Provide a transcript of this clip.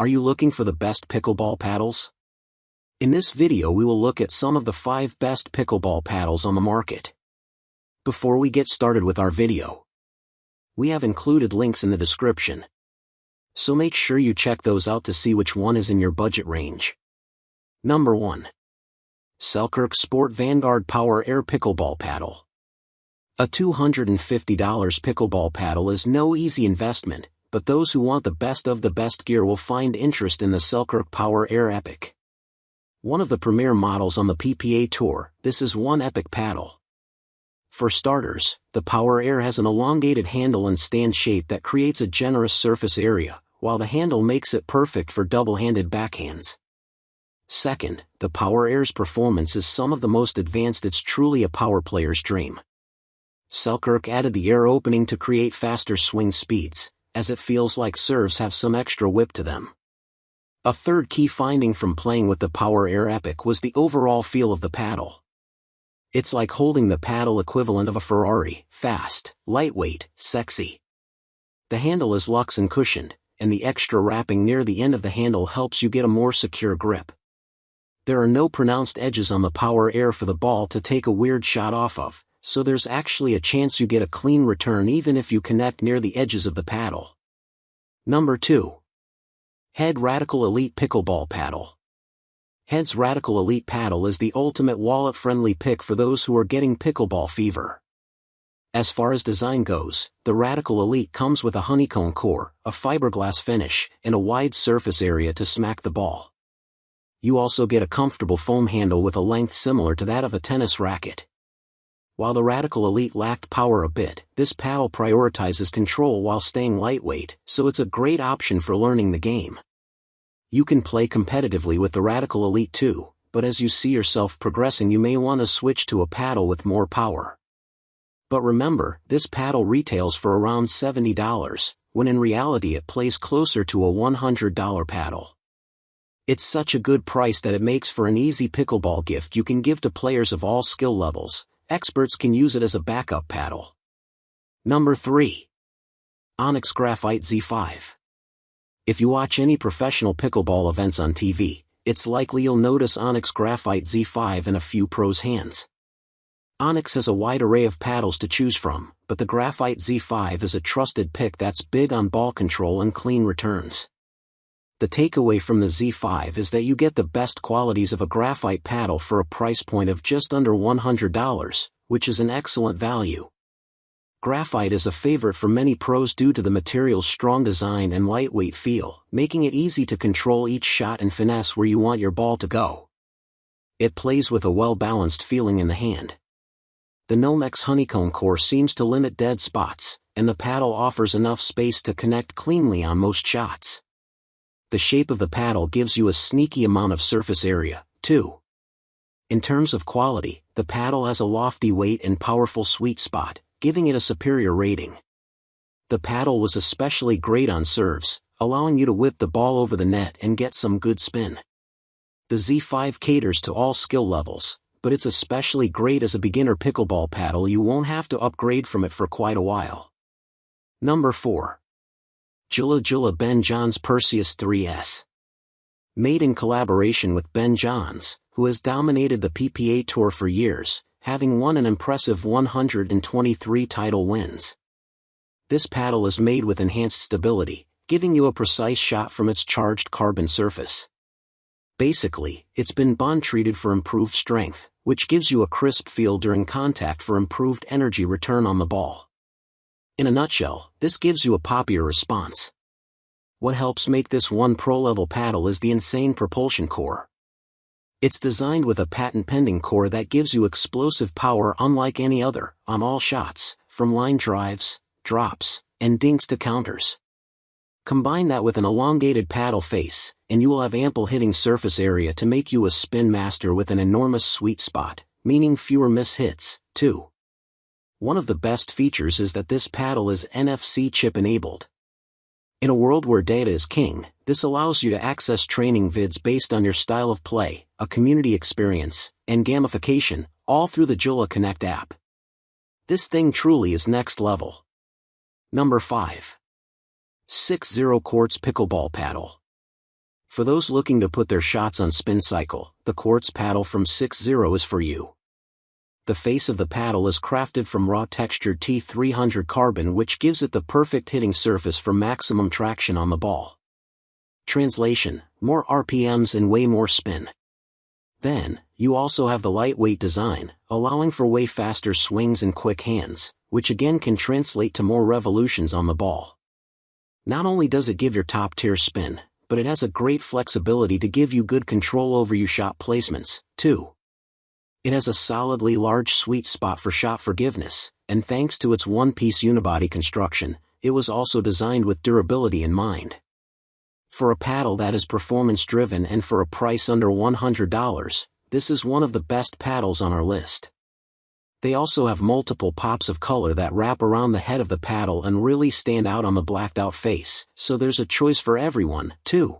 Are you looking for the best pickleball paddles? In this video we will look at some of the 5 best pickleball paddles on the market. Before we get started with our video, we have included links in the description, so make sure you check those out to see which one is in your budget range. Number 1. Selkirk Sport Vanguard Power Air Pickleball Paddle. A $250 pickleball paddle is no easy investment, but those who want the best of the best gear will find interest in the Selkirk Power Air Epic. One of the premier models on the PPA Tour, this is one epic paddle. For starters, the Power Air has an elongated handle and stand shape that creates a generous surface area, while the handle makes it perfect for double-handed backhands. Second, the Power Air's performance is some of the most advanced. It's truly a power player's dream. Selkirk added the air opening to create faster swing speeds, as it feels like serves have some extra whip to them. A third key finding from playing with the Power Air Epic was the overall feel of the paddle. It's like holding the paddle equivalent of a Ferrari, fast, lightweight, sexy. The handle is luxe and cushioned, and the extra wrapping near the end of the handle helps you get a more secure grip. There are no pronounced edges on the Power Air for the ball to take a weird shot off of, so there's actually a chance you get a clean return even if you connect near the edges of the paddle. Number 2. Head Radical Elite Pickleball Paddle. Head's Radical Elite Paddle is the ultimate wallet-friendly pick for those who are getting pickleball fever. As far as design goes, the Radical Elite comes with a honeycomb core, a fiberglass finish, and a wide surface area to smack the ball. You also get a comfortable foam handle with a length similar to that of a tennis racket. While the Radical Elite lacked power a bit, this paddle prioritizes control while staying lightweight, so it's a great option for learning the game. You can play competitively with the Radical Elite too, but as you see yourself progressing you may want to switch to a paddle with more power. But remember, this paddle retails for around $70, when in reality it plays closer to a $100 paddle. It's such a good price that it makes for an easy pickleball gift you can give to players of all skill levels. Experts can use it as a backup paddle. Number 3. Onix Graphite Z5. If you watch any professional pickleball events on TV, it's likely you'll notice Onix Graphite Z5 in a few pros' hands. Onix has a wide array of paddles to choose from, but the Graphite Z5 is a trusted pick that's big on ball control and clean returns. The takeaway from the Z5 is that you get the best qualities of a graphite paddle for a price point of just under $100, which is an excellent value. Graphite is a favorite for many pros due to the material's strong design and lightweight feel, making it easy to control each shot and finesse where you want your ball to go. It plays with a well-balanced feeling in the hand. The Nomex honeycomb core seems to limit dead spots, and the paddle offers enough space to connect cleanly on most shots. The shape of the paddle gives you a sneaky amount of surface area, too. In terms of quality, the paddle has a lofty weight and powerful sweet spot, giving it a superior rating. The paddle was especially great on serves, allowing you to whip the ball over the net and get some good spin. The Z5 caters to all skill levels, but it's especially great as a beginner pickleball paddle. You won't have to upgrade from it for quite a while. Number 4. JOOLA Ben Johns Perseus 3S. Made in collaboration with Ben Johns, who has dominated the PPA Tour for years, having won an impressive 123 title wins. This paddle is made with enhanced stability, giving you a precise shot from its charged carbon surface. Basically, it's been bond-treated for improved strength, which gives you a crisp feel during contact for improved energy return on the ball. In a nutshell, this gives you a poppier response. What helps make this one pro-level paddle is the insane propulsion core. It's designed with a patent-pending core that gives you explosive power unlike any other, on all shots, from line drives, drops, and dinks to counters. Combine that with an elongated paddle face, and you will have ample hitting surface area to make you a spin master with an enormous sweet spot, meaning fewer miss hits, too. One of the best features is that this paddle is NFC chip-enabled. In a world where data is king, this allows you to access training vids based on your style of play, a community experience, and gamification, all through the JOOLA Connect app. This thing truly is next level. Number 5. 6-0 Quartz Pickleball Paddle. For those looking to put their shots on spin cycle, the Quartz paddle from 60 is for you. The face of the paddle is crafted from raw textured T300 carbon, which gives it the perfect hitting surface for maximum traction on the ball. Translation: more RPMs and way more spin. Then, you also have the lightweight design, allowing for way faster swings and quick hands, which again can translate to more revolutions on the ball. Not only does it give your top-tier spin, but it has a great flexibility to give you good control over your shot placements, too. It has a solidly large sweet spot for shot forgiveness, and thanks to its one-piece unibody construction, it was also designed with durability in mind. For a paddle that is performance-driven and for a price under $100, this is one of the best paddles on our list. They also have multiple pops of color that wrap around the head of the paddle and really stand out on the blacked-out face, so there's a choice for everyone, too.